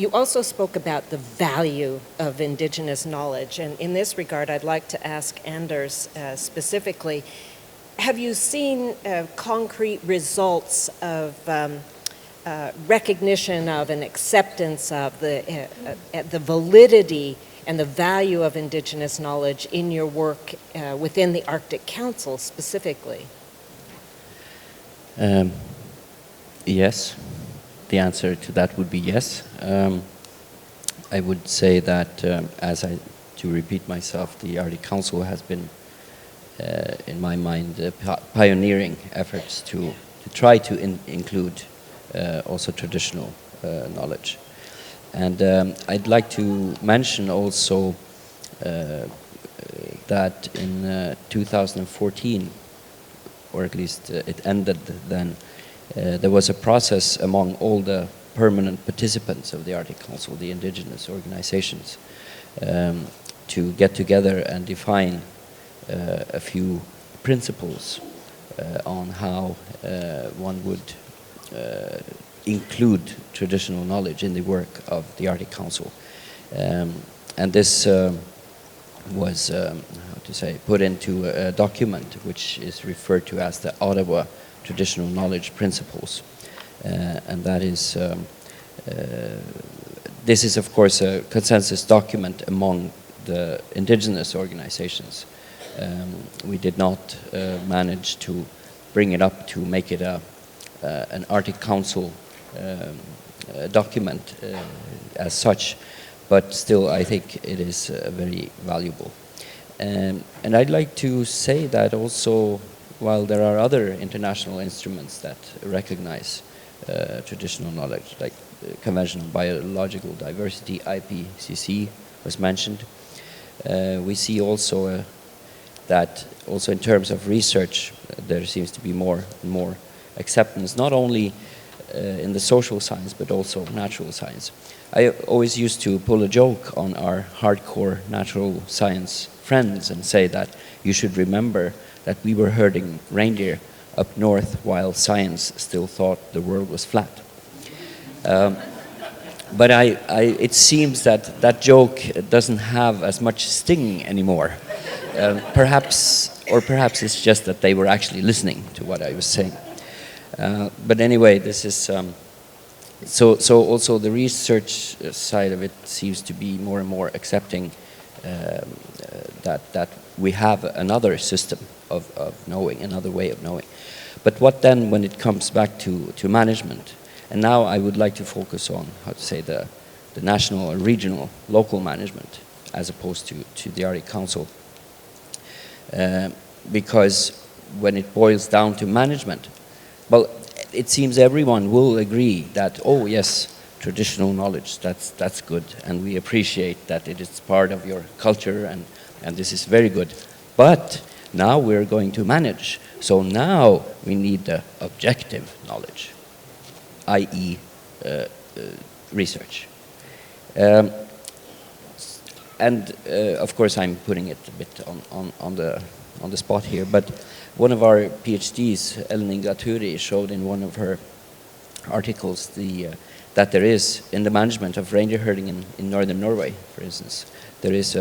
You also spoke about the value of Indigenous knowledge, and in this regard, I'd like to ask Anders specifically, have you seen concrete results of recognition of and acceptance of the validity and the value of Indigenous knowledge in your work within the Arctic Council specifically? Yes. The answer to that would be yes. I would say that, to repeat myself, the Arctic Council has been, in my mind, pioneering efforts to try to include also traditional knowledge. And I'd like to mention also that in 2014, or at least it ended then, there was a process among all the permanent participants of the Arctic Council, the indigenous organizations, to get together and define a few principles on how one would include traditional knowledge in the work of the Arctic Council. And this was, how to say, put into a document which is referred to as the Ottawa Traditional Knowledge Principles. And that is, this is of course a consensus document among the indigenous organizations. We did not manage to bring it up to make it an Arctic Council document as such, but still I think it is very valuable. And I'd like to say that also, while there are other international instruments that recognize traditional knowledge, like the Convention on Biological Diversity, IPCC, was mentioned, we see also that also in terms of research, there seems to be more and more acceptance, not only in the social science, but also natural science. I always used to pull a joke on our hardcore natural science friends and say that you should remember that we were herding reindeer up north while science still thought the world was flat. But it seems that that joke doesn't have as much sting anymore. Perhaps it's just that they were actually listening to what I was saying. But anyway, this is so also the research side of it seems to be more and more accepting that we have another system of knowing, another way of knowing. But what then when it comes back to management? And now I would like to focus on, how to say, the national or regional, local management as opposed to the Arctic Council. Because when it boils down to management, well, it seems everyone will agree that, oh yes, traditional knowledge, that's good, and we appreciate that it is part of your culture, and this is very good. But now we're going to manage, so now we need the objective knowledge, i.e. Research. And of course I'm putting it a bit on the spot here, but one of our PhDs, Eleni Gaturi, showed in one of her articles that there is, in the management of reindeer herding in northern Norway, for instance, there is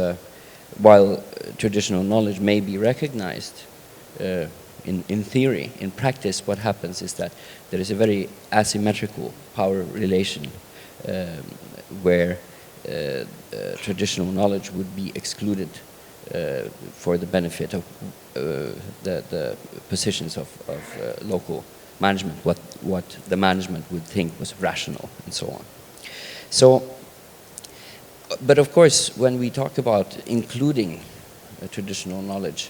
while traditional knowledge may be recognized in theory, in practice what happens is that there is a very asymmetrical power relation where traditional knowledge would be excluded for the benefit of the positions of local management, what the management would think was rational, and so on. So, but of course, when we talk about including traditional knowledge,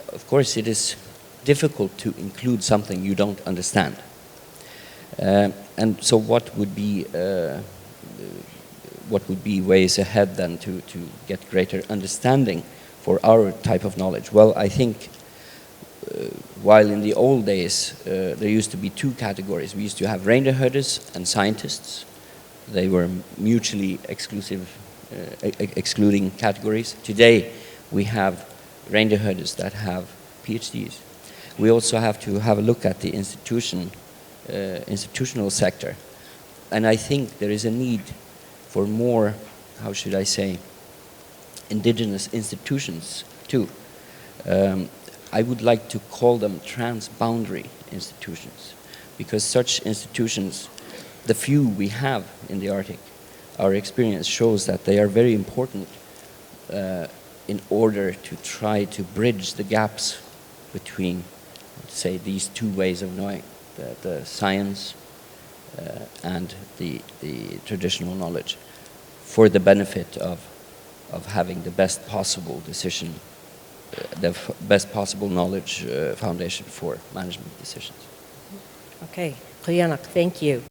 of course it is difficult to include something you don't understand. And so what would be ways ahead then to get greater understanding for our type of knowledge? Well, I think while in the old days there used to be two categories. We used to have reindeer herders and scientists. They were mutually excluding categories. Today we have reindeer herders that have PhDs. We also have to have a look at the institutional sector. And I think there is a need for more, how should I say, indigenous institutions too. I would like to call them transboundary institutions, because such institutions, the few we have in the Arctic, our experience shows that they are very important in order to try to bridge the gaps between, say, these two ways of knowing, the science and the traditional knowledge, for the benefit of having the best possible decision, the best possible knowledge foundation for management decisions. Okay, Qianak, thank you.